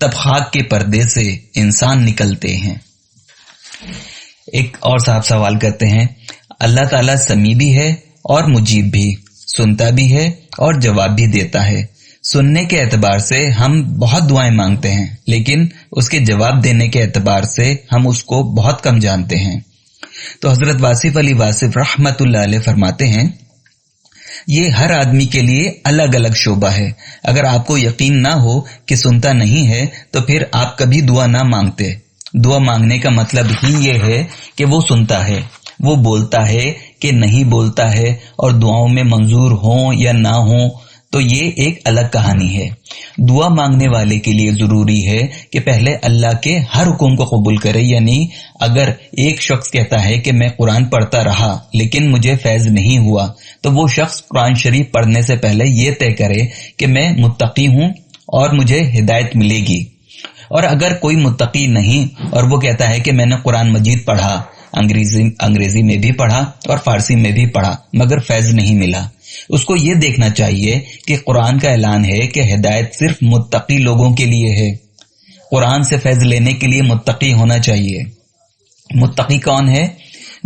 تب خاک کے پردے سے انسان نکلتے ہیں۔ ایک اور صاحب سوال کرتے ہیں، اللہ تعالیٰ سمیع بھی ہے اور مجیب بھی، سنتا بھی ہے اور جواب بھی دیتا ہے۔ سننے کے اعتبار سے ہم بہت دعائیں مانگتے ہیں، لیکن اس کے جواب دینے کے اعتبار سے ہم اس کو بہت کم جانتے ہیں۔ تو حضرت واصف علی واصف رحمت اللہ علیہ فرماتے ہیں، یہ ہر آدمی کے لیے الگ الگ شعبہ ہے۔ اگر آپ کو یقین نہ ہو کہ سنتا نہیں ہے تو پھر آپ کبھی دعا نہ مانگتے۔ دعا مانگنے کا مطلب ہی یہ ہے کہ وہ سنتا ہے، وہ بولتا ہے کہ نہیں بولتا ہے، اور دعاؤں میں منظور ہوں یا نہ ہوں تو یہ ایک الگ کہانی ہے۔ دعا مانگنے والے کے لیے ضروری ہے کہ پہلے اللہ کے ہر حکم کو قبول کرے، یعنی اگر ایک شخص کہتا ہے کہ میں قرآن پڑھتا رہا لیکن مجھے فیض نہیں ہوا، تو وہ شخص قرآن شریف پڑھنے سے پہلے یہ طے کرے کہ میں متقی ہوں اور مجھے ہدایت ملے گی۔ اور اگر کوئی متقی نہیں اور وہ کہتا ہے کہ میں نے قرآن مجید پڑھا، انگریزی میں بھی پڑھا اور فارسی میں بھی پڑھا مگر فیض نہیں ملا، اس کو یہ دیکھنا چاہیے کہ قرآن کا اعلان ہے کہ ہدایت صرف متقی لوگوں کے لیے ہے۔ قرآن سے فیض لینے کے لیے متقی ہونا چاہیے۔ متقی کون ہے؟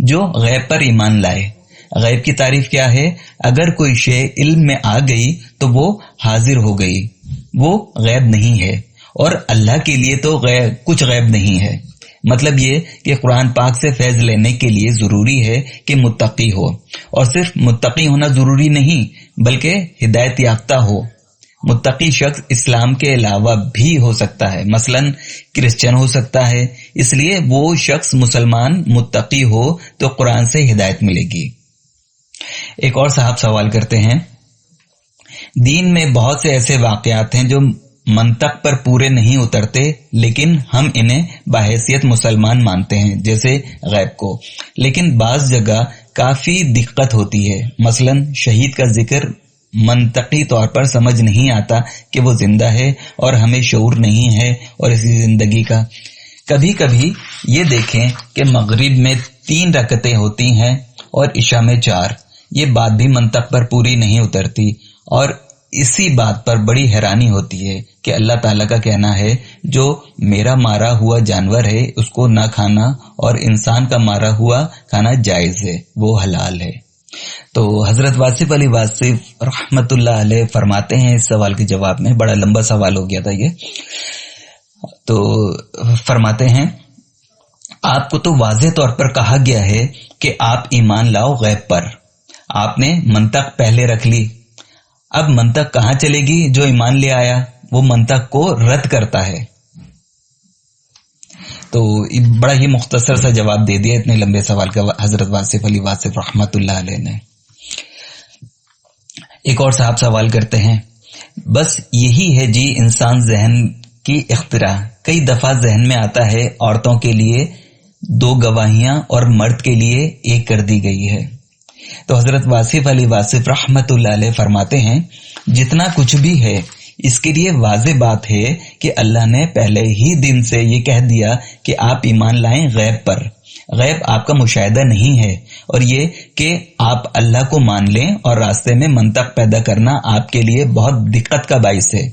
جو غیب پر ایمان لائے۔ غیب کی تعریف کیا ہے؟ اگر کوئی شے علم میں آ گئی تو وہ حاضر ہو گئی، وہ غیب نہیں ہے، اور اللہ کے لیے تو کچھ غیب نہیں ہے۔ مطلب یہ کہ قرآن پاک سے فیض لینے کے لیے ضروری ہے کہ متقی ہو، اور صرف متقی ہونا ضروری نہیں بلکہ ہدایت یافتہ ہو۔ متقی شخص اسلام کے علاوہ بھی ہو سکتا ہے، مثلا کرسچن ہو سکتا ہے، اس لیے وہ شخص مسلمان متقی ہو تو قرآن سے ہدایت ملے گی۔ ایک اور صاحب سوال کرتے ہیں، دین میں بہت سے ایسے واقعات ہیں جو منطق پر پورے نہیں اترتے لیکن ہم انہیں بحیثیت مسلمان مانتے ہیں، جیسے غیب کو، لیکن بعض جگہ کافی دقت ہوتی ہے۔ مثلا شہید کا ذکر منطقی طور پر سمجھ نہیں آتا کہ وہ زندہ ہے اور ہمیں شعور نہیں ہے اور اسی زندگی کا۔ کبھی کبھی یہ دیکھیں کہ مغرب میں 3 رکعتیں ہوتی ہیں اور عشاء میں 4، یہ بات بھی منطق پر پوری نہیں اترتی، اور اسی بات پر بڑی حیرانی ہوتی ہے کہ اللہ تعالیٰ کا کہنا ہے جو میرا مارا ہوا جانور ہے اس کو نہ کھانا، اور انسان کا مارا ہوا کھانا جائز ہے، وہ حلال ہے۔ تو حضرت واصف علی واصف رحمت اللہ علیہ فرماتے ہیں اس سوال کے جواب میں، بڑا لمبا سوال ہو گیا تھا یہ، تو فرماتے ہیں آپ کو تو واضح طور پر کہا گیا ہے کہ آپ ایمان لاؤ غیب پر، آپ نے منطق پہلے رکھ لی، اب منطق کہاں چلے گی؟ جو ایمان لے آیا وہ منطق کو رد کرتا ہے۔ تو بڑا ہی مختصر سا جواب دے دیا اتنے لمبے سوال کا حضرت واصف علی واصف رحمت اللہ علیہ نے۔ ایک اور صاحب سوال کرتے ہیں، بس یہی ہے جی انسان ذہن کی اختراع، کئی دفعہ ذہن میں آتا ہے عورتوں کے لیے 2 گواہیاں اور مرد کے لیے 1 کر دی گئی ہے۔ تو حضرت واصف علی واصف رحمت اللہ علیہ فرماتے ہیں جتنا کچھ بھی ہے اس کے لیے واضح بات ہے کہ اللہ نے پہلے ہی دن سے یہ کہہ دیا کہ آپ ایمان لائیں غیب پر۔ غیب آپ کا مشاہدہ نہیں ہے، اور یہ کہ آپ اللہ کو مان لیں اور راستے میں منطق پیدا کرنا آپ کے لیے بہت دقت کا باعث ہے۔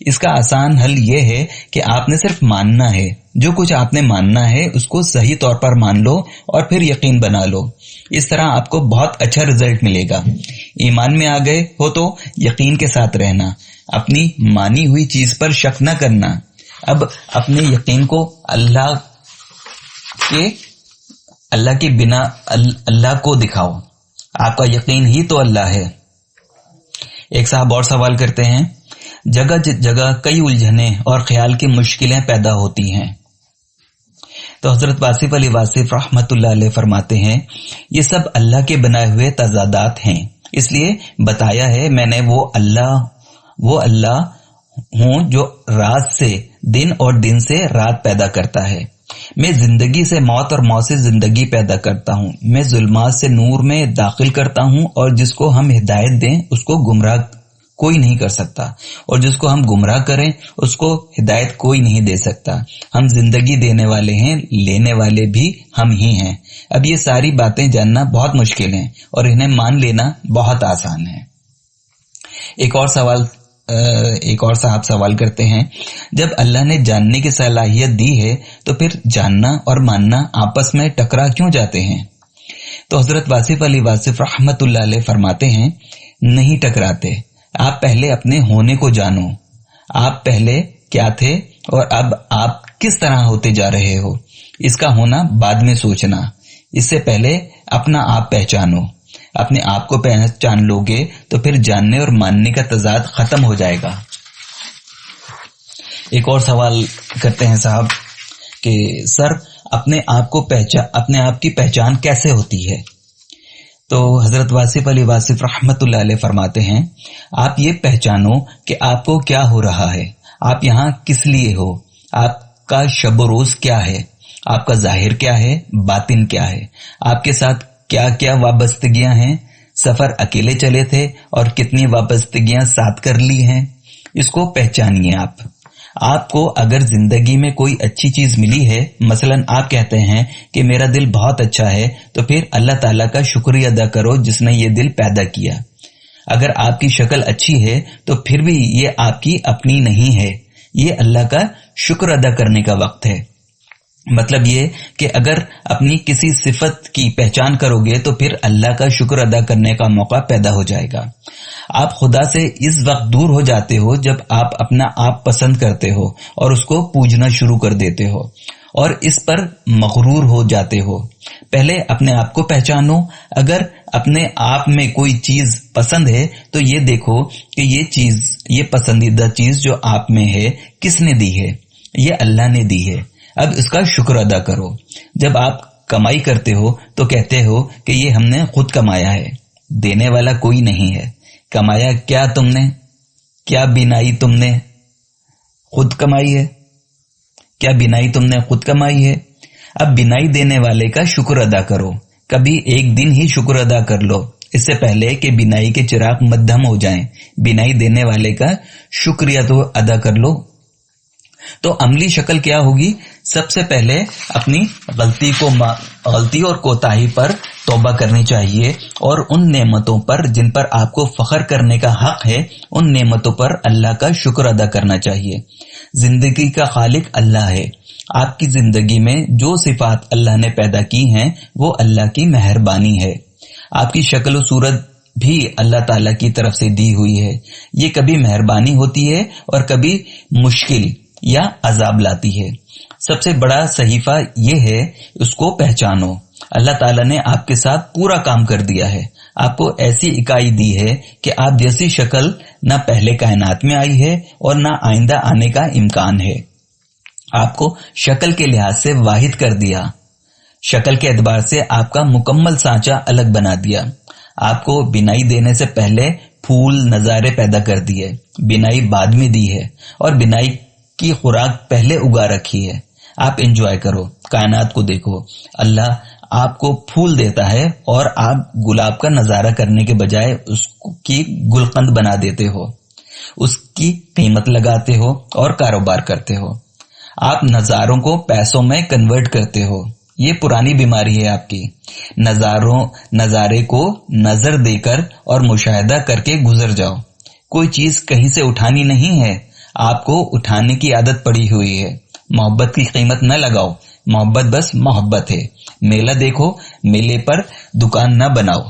اس کا آسان حل یہ ہے کہ آپ نے صرف ماننا ہے، جو کچھ آپ نے ماننا ہے اس کو صحیح طور پر مان لو اور پھر یقین بنا لو، اس طرح آپ کو بہت اچھا رزلٹ ملے گا۔ ایمان میں آ گئے ہو تو یقین کے ساتھ رہنا، اپنی مانی ہوئی چیز پر شک نہ کرنا، اب اپنے یقین کو اللہ کے بنا اللہ کو دکھاؤ، آپ کا یقین ہی تو اللہ ہے۔ ایک صاحب اور سوال کرتے ہیں، جگہ جگہ کئی الجھنیں اور خیال کی مشکلیں پیدا ہوتی ہیں، تو حضرت واصف علی واصف رحمت اللہ علیہ فرماتے ہیں یہ سب اللہ کے بنائے ہوئے تضادات ہیں، اس لیے بتایا ہے میں نے وہ اللہ ہوں جو رات سے دن اور دن سے رات پیدا کرتا ہے، میں زندگی سے موت اور موت سے زندگی پیدا کرتا ہوں، میں ظلمات سے نور میں داخل کرتا ہوں، اور جس کو ہم ہدایت دیں اس کو گمراہ کوئی نہیں کر سکتا، اور جس کو ہم گمراہ کریں اس کو ہدایت کوئی نہیں دے سکتا، ہم زندگی دینے والے ہیں، لینے والے بھی ہم ہی ہیں۔ اب یہ ساری باتیں جاننا بہت مشکل ہیں اور انہیں مان لینا بہت آسان ہے۔ ایک اور سوال ایک اور صاحب سوال کرتے ہیں، جب اللہ نے جاننے کی صلاحیت دی ہے تو پھر جاننا اور ماننا آپس میں ٹکرا کیوں جاتے ہیں؟ تو حضرت واصف علی واصف رحمت اللہ علیہ فرماتے ہیں، نہیں ٹکراتے. آپ پہلے اپنے ہونے کو جانو. آپ پہلے کیا تھے اور اب آپ کس طرح ہوتے جا رہے ہو، اس کا ہونا بعد میں سوچنا. اس سے پہلے اپنا آپ پہچانو. اپنے آپ کو پہچان لو گے تو پھر جاننے اور ماننے کا تضاد ختم ہو جائے گا. ایک اور سوال کرتے ہیں صاحب کہ سر اپنے آپ کی پہچان کیسے ہوتی ہے؟ تو حضرت واصف علی واصف رحمت اللہ علیہ فرماتے ہیں، آپ یہ پہچانو کہ آپ کو کیا ہو رہا ہے، آپ یہاں کس لیے ہو، آپ کا شب و روز کیا ہے، آپ کا ظاہر کیا ہے، باطن کیا ہے، آپ کے ساتھ کیا کیا وابستگیاں ہیں، سفر اکیلے چلے تھے اور کتنی وابستگیاں ساتھ کر لی ہیں. اس کو پہچانیے. آپ کو اگر زندگی میں کوئی اچھی چیز ملی ہے، مثلا آپ کہتے ہیں کہ میرا دل بہت اچھا ہے، تو پھر اللہ تعالیٰ کا شکریہ ادا کرو جس نے یہ دل پیدا کیا. اگر آپ کی شکل اچھی ہے تو پھر بھی یہ آپ کی اپنی نہیں ہے، یہ اللہ کا شکر ادا کرنے کا وقت ہے. مطلب یہ کہ اگر اپنی کسی صفت کی پہچان کرو گے تو پھر اللہ کا شکر ادا کرنے کا موقع پیدا ہو جائے گا. آپ خدا سے اس وقت دور ہو جاتے ہو جب آپ اپنا آپ پسند کرتے ہو اور اس کو پوجنا شروع کر دیتے ہو اور اس پر مغرور ہو جاتے ہو. پہلے اپنے آپ کو پہچانو. اگر اپنے آپ میں کوئی چیز پسند ہے تو یہ دیکھو کہ یہ پسندیدہ چیز جو آپ میں ہے کس نے دی ہے؟ یہ اللہ نے دی ہے. اب اس کا شکر ادا کرو. جب آپ کمائی کرتے ہو تو کہتے ہو کہ یہ ہم نے خود کمایا ہے، دینے والا کوئی نہیں ہے. کمایا کیا تم نے؟ کیا بینائی تم نے خود کمائی ہے؟ کیا بینائی تم نے خود کمائی ہے؟ اب بینائی دینے والے کا شکر ادا کرو. کبھی ایک دن ہی شکر ادا کر لو، اس سے پہلے کہ بینائی کے چراغ مدھم ہو جائیں. بینائی دینے والے کا شکریہ تو ادا کر لو. تو عملی شکل کیا ہوگی؟ سب سے پہلے اپنی غلطی اور کوتاہی پر توبہ کرنی چاہیے اور ان نعمتوں پر جن پر آپ کو فخر کرنے کا حق ہے، ان نعمتوں پر اللہ کا شکر ادا کرنا چاہیے. زندگی کا خالق اللہ ہے. آپ کی زندگی میں جو صفات اللہ نے پیدا کی ہیں وہ اللہ کی مہربانی ہے. آپ کی شکل و صورت بھی اللہ تعالیٰ کی طرف سے دی ہوئی ہے. یہ کبھی مہربانی ہوتی ہے اور کبھی مشکل یا عذاب لاتی ہے. سب سے بڑا صحیفہ یہ ہے، اس کو پہچانو. اللہ تعالیٰ نے آپ کے ساتھ پورا کام کر دیا ہے. آپ کو ایسی اکائی دی ہے کہ آپ جیسی شکل نہ پہلے کائنات میں آئی ہے اور نہ آئندہ آنے کا امکان ہے. آپ کو شکل کے لحاظ سے واحد کر دیا. شکل کے اعتبار سے آپ کا مکمل سانچہ الگ بنا دیا. آپ کو بینائی دینے سے پہلے پھول نظارے پیدا کر دیے. بینائی بعد میں دی ہے اور بینائی کی خوراک پہلے اگا رکھی ہے. آپ انجوائے کرو، کائنات کو دیکھو. اللہ آپ کو پھول دیتا ہے اور آپ گلاب کا نظارہ کرنے کے بجائے اس کی گلقند بنا دیتے ہو، اس کی قیمت لگاتے ہو اور کاروبار کرتے ہو. آپ نظاروں کو پیسوں میں کنورٹ کرتے ہو. یہ پرانی بیماری ہے آپ کی. نظارے کو نظر دے کر اور مشاہدہ کر کے گزر جاؤ. کوئی چیز کہیں سے اٹھانی نہیں ہے، آپ کو اٹھانے کی عادت پڑی ہوئی ہے. محبت کی قیمت نہ لگاؤ. محبت بس محبت ہے. میلہ دیکھو، میلے پر دکان نہ بناؤ.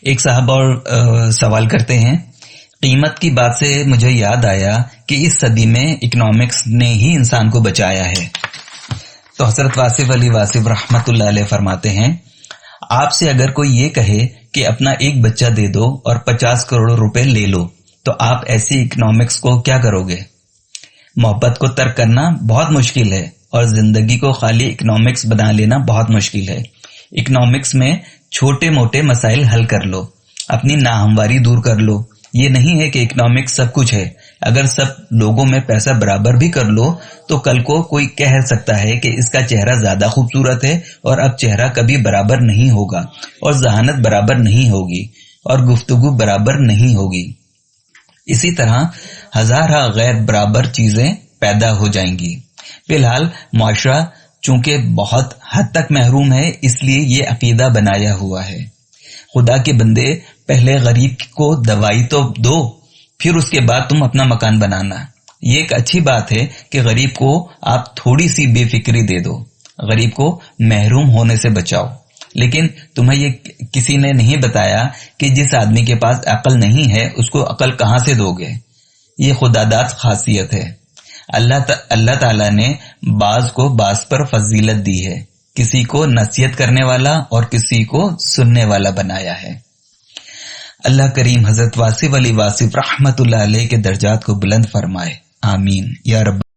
ایک صاحب اور سوال کرتے ہیں، قیمت کی بات سے مجھے یاد آیا کہ اس صدی میں اکنامکس نے ہی انسان کو بچایا ہے. تو حضرت واصف علی واصف رحمت اللہ علیہ فرماتے ہیں، آپ سے اگر کوئی یہ کہے کہ اپنا ایک بچہ دے دو اور 50 کروڑ روپے لے لو تو آپ ایسی اکنامکس کو کیا کرو گے؟ محبت کو ترک کرنا بہت مشکل ہے اور زندگی کو خالی اکنامکس بنا لینا بہت مشکل ہے. اکنامکس میں چھوٹے موٹے مسائل حل کر لو، اپنی ناہمواری دور کر لو. یہ نہیں ہے کہ اکنامکس سب کچھ ہے. اگر سب لوگوں میں پیسہ برابر بھی کر لو تو کل کو کوئی کہہ سکتا ہے کہ اس کا چہرہ زیادہ خوبصورت ہے اور اب چہرہ کبھی برابر نہیں ہوگا اور ذہانت برابر نہیں ہوگی اور گفتگو برابر نہیں ہوگی. اسی طرح ہزارہ غیر برابر چیزیں پیدا ہو جائیں گی. فی الحال معاشرہ چونکہ بہت حد تک محروم ہے، اس لیے یہ عقیدہ بنایا ہوا ہے. خدا کے بندے، پہلے غریب کو دوائی تو دو، پھر اس کے بعد تم اپنا مکان بنانا۔ یہ ایک اچھی بات ہے کہ غریب کو آپ تھوڑی سی بے فکری دے دو، غریب کو محروم ہونے سے بچاؤ، لیکن تمہیں یہ کسی نے نہیں بتایا کہ جس آدمی کے پاس عقل نہیں ہے اس کو عقل کہاں سے دو گے۔ یہ خداداد خاصیت ہے۔ اللہ تعالیٰ نے بعض کو بعض پر فضیلت دی ہے، کسی کو نصیحت کرنے والا اور کسی کو سننے والا بنایا ہے۔ اللہ کریم حضرت واصف علی واصف رحمت اللہ علیہ کے درجات کو بلند فرمائے، آمین یا رب۔